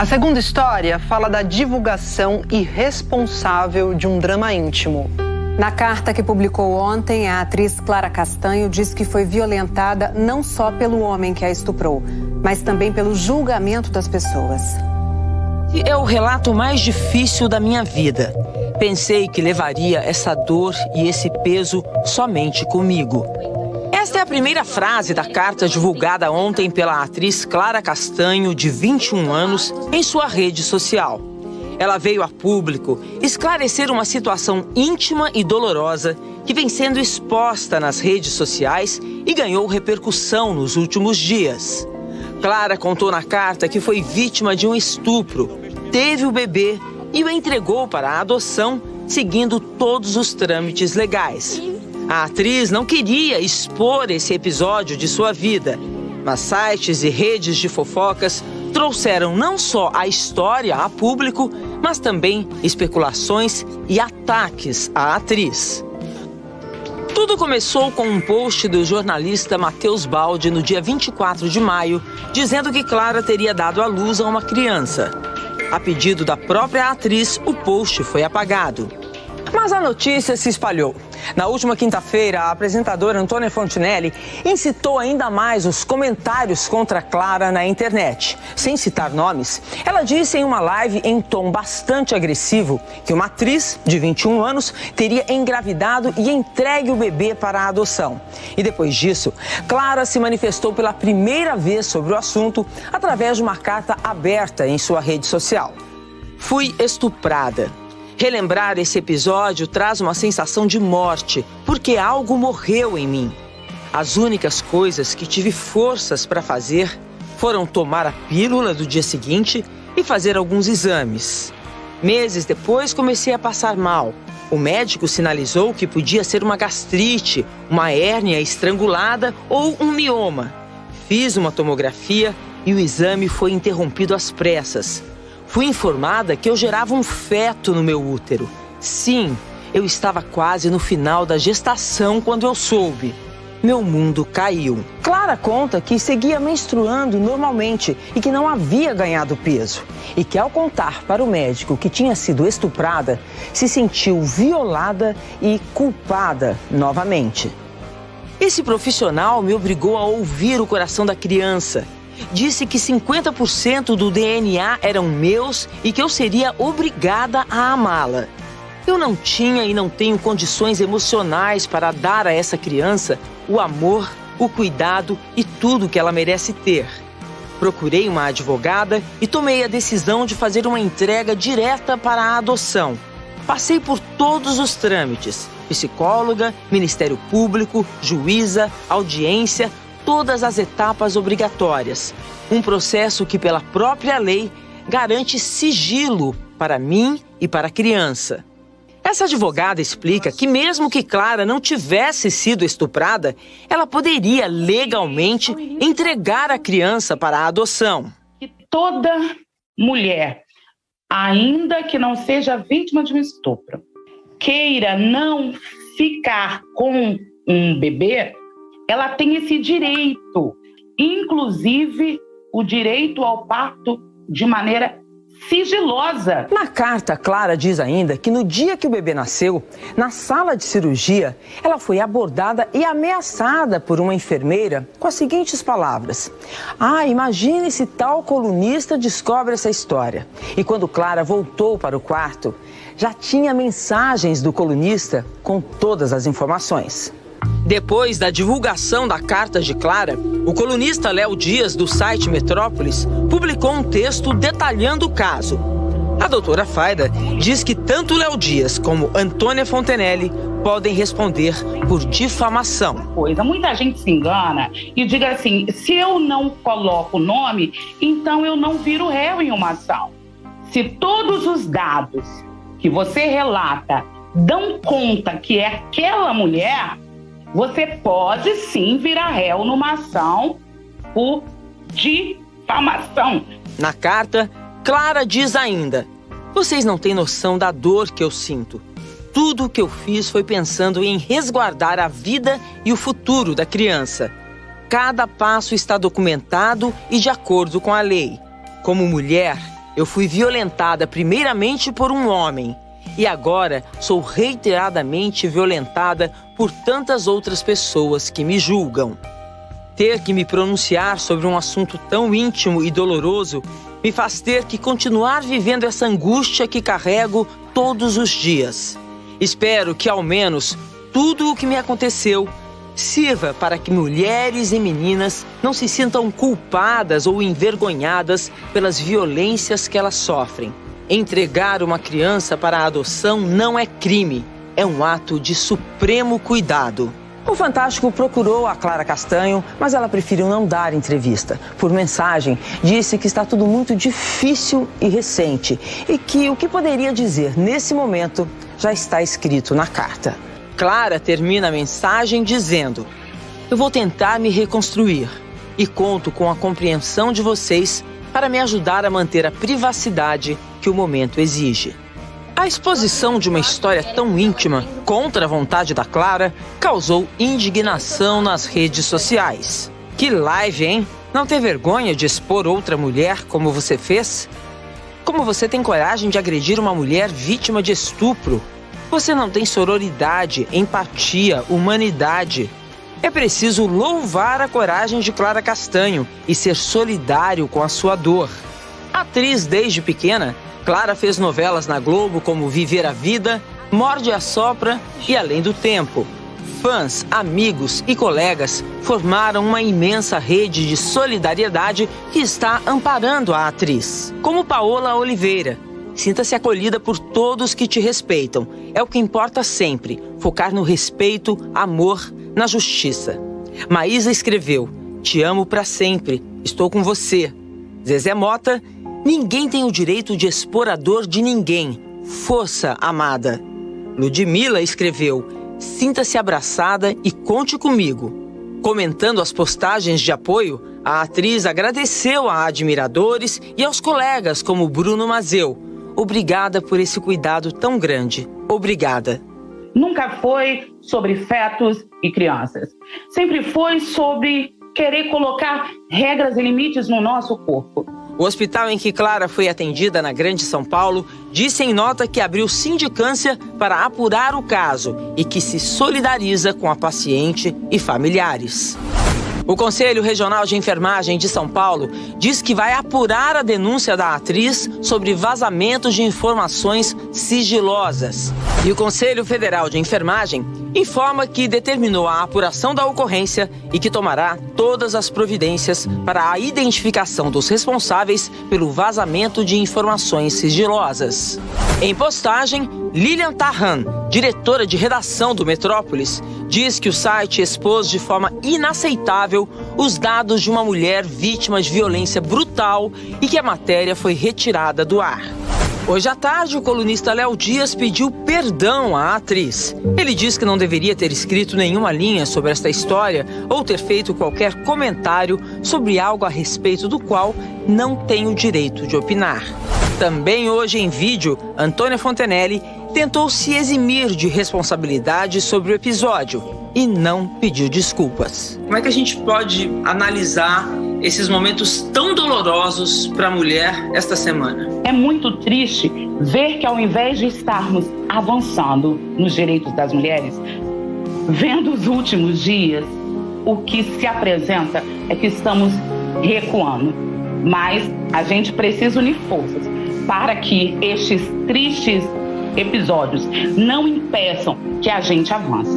A segunda história fala da divulgação irresponsável de um drama íntimo. Na carta que publicou ontem, a atriz Clara Castanho diz que foi violentada não só pelo homem que a estuprou, mas também pelo julgamento das pessoas. É o relato mais difícil da minha vida. Pensei que levaria essa dor e esse peso somente comigo. Esta é a primeira frase da carta divulgada ontem pela atriz Clara Castanho, de 21 anos, em sua rede social. Ela veio a público esclarecer uma situação íntima e dolorosa que vem sendo exposta nas redes sociais e ganhou repercussão nos últimos dias. Clara contou na carta que foi vítima de um estupro, teve o bebê e o entregou para a adoção, seguindo todos os trâmites legais. A atriz não queria expor esse episódio de sua vida, mas sites e redes de fofocas trouxeram não só a história a público, mas também especulações e ataques à atriz. Tudo começou com um post do jornalista Matheus Baldi no dia 24 de maio, dizendo que Clara teria dado à luz a uma criança. A pedido da própria atriz, o post foi apagado. Mas a notícia se espalhou. Na última quinta-feira, a apresentadora Antônia Fontinelli incitou ainda mais os comentários contra Clara na internet. Sem citar nomes, ela disse em uma live em tom bastante agressivo que uma atriz de 21 anos teria engravidado e entregue o bebê para a adoção. E depois disso, Clara se manifestou pela primeira vez sobre o assunto através de uma carta aberta em sua rede social. Fui estuprada. Relembrar esse episódio traz uma sensação de morte, porque algo morreu em mim. As únicas coisas que tive forças para fazer foram tomar a pílula do dia seguinte e fazer alguns exames. Meses depois, comecei a passar mal. O médico sinalizou que podia ser uma gastrite, uma hérnia estrangulada ou um mioma. Fiz uma tomografia e o exame foi interrompido às pressas. Fui informada que eu gerava um feto no meu útero. Sim, eu estava quase no final da gestação quando eu soube. Meu mundo caiu. Clara conta que seguia menstruando normalmente e que não havia ganhado peso. E que ao contar para o médico que tinha sido estuprada, se sentiu violada e culpada novamente. Esse profissional me obrigou a ouvir o coração da criança. Disse que 50% do DNA eram meus e que eu seria obrigada a amá-la. Eu não tinha e não tenho condições emocionais para dar a essa criança o amor, o cuidado e tudo que ela merece ter. Procurei uma advogada e tomei a decisão de fazer uma entrega direta para a adoção. Passei por todos os trâmites: psicóloga, Ministério Público, juíza, audiência, todas as etapas obrigatórias. Um processo que, pela própria lei, garante sigilo para mim e para a criança. Essa advogada explica que mesmo que Clara não tivesse sido estuprada, ela poderia legalmente entregar a criança para a adoção. Toda mulher, ainda que não seja vítima de um estupro, queira não ficar com um bebê, ela tem esse direito, inclusive o direito ao parto de maneira sigilosa. Na carta, Clara diz ainda que no dia que o bebê nasceu, na sala de cirurgia, ela foi abordada e ameaçada por uma enfermeira com as seguintes palavras: imagine se tal colunista descobre essa história. E quando Clara voltou para o quarto, já tinha mensagens do colunista com todas as informações. Depois da divulgação da carta de Clara, o colunista Léo Dias, do site Metrópolis, publicou um texto detalhando o caso. A doutora Faida diz que tanto Léo Dias como Antônia Fontinelli podem responder por difamação. Muita gente se engana e diz assim: se eu não coloco o nome, então eu não viro réu em uma ação. Se todos os dados que você relata dão conta que é aquela mulher, você pode sim virar réu numa ação por difamação. Na carta, Clara diz ainda: vocês não têm noção da dor que eu sinto. Tudo o que eu fiz foi pensando em resguardar a vida e o futuro da criança. Cada passo está documentado e de acordo com a lei. Como mulher, Eu fui violentada primeiramente por um homem e agora sou reiteradamente violentada por tantas outras pessoas que me julgam. Ter que me pronunciar sobre um assunto tão íntimo e doloroso me faz ter que continuar vivendo essa angústia que carrego todos os dias. Espero que, ao menos, tudo o que me aconteceu sirva para que mulheres e meninas não se sintam culpadas ou envergonhadas pelas violências que elas sofrem. Entregar uma criança para a adoção não é crime, é um ato de supremo cuidado. O Fantástico procurou a Clara Castanho, mas ela preferiu não dar entrevista. Por mensagem, disse que está tudo muito difícil e recente e que o que poderia dizer nesse momento já está escrito na carta. Clara termina a mensagem dizendo: eu vou tentar me reconstruir e conto com a compreensão de vocês para me ajudar a manter a privacidade que o momento exige. A exposição de uma história tão íntima, contra a vontade da Clara, causou indignação nas redes sociais. Que live, hein? Não tem vergonha de expor outra mulher como você fez? Como você tem coragem de agredir uma mulher vítima de estupro? Você não tem sororidade, empatia, humanidade. É preciso louvar a coragem de Clara Castanho e ser solidário com a sua dor. Atriz desde pequena, Clara fez novelas na Globo como Viver a Vida, Morde e Assopra e Além do Tempo. Fãs, amigos e colegas formaram uma imensa rede de solidariedade que está amparando a atriz. Como Paola Oliveira. Sinta-se acolhida por todos que te respeitam. É o que importa sempre, focar no respeito, amor, na justiça. Maísa escreveu: te amo pra sempre, estou com você. Zezé Mota: ninguém tem o direito de expor a dor de ninguém. Força, amada. Ludmila escreveu: sinta-se abraçada e conte comigo. Comentando as postagens de apoio, a atriz agradeceu a admiradores e aos colegas como Bruno Mazeu. Obrigada por esse cuidado tão grande. Obrigada. Nunca foi sobre fetos e crianças. Sempre foi sobre querer colocar regras e limites no nosso corpo. O hospital em que Clara foi atendida, na Grande São Paulo, disse em nota que abriu sindicância para apurar o caso e que se solidariza com a paciente e familiares. O Conselho Regional de Enfermagem de São Paulo diz que vai apurar a denúncia da atriz sobre vazamentos de informações sigilosas. E o Conselho Federal de Enfermagem informa que determinou a apuração da ocorrência e que tomará todas as providências para a identificação dos responsáveis pelo vazamento de informações sigilosas. Em postagem, Lilian Tarran, diretora de redação do Metrópolis, diz que o site expôs de forma inaceitável os dados de uma mulher vítima de violência brutal e que a matéria foi retirada do ar. Hoje à tarde, o colunista Léo Dias pediu perdão à atriz. Ele diz que não deveria ter escrito nenhuma linha sobre esta história ou ter feito qualquer comentário sobre algo a respeito do qual não tem o direito de opinar. Também hoje em vídeo, Antônia Fontenelle tentou se eximir de responsabilidade sobre o episódio e não pediu desculpas. Como é que a gente pode analisar esses momentos tão dolorosos para a mulher esta semana? É muito triste ver que, ao invés de estarmos avançando nos direitos das mulheres, vendo os últimos dias, o que se apresenta é que estamos recuando. Mas a gente precisa unir forças para que estes tristes episódios não impeçam que a gente avance.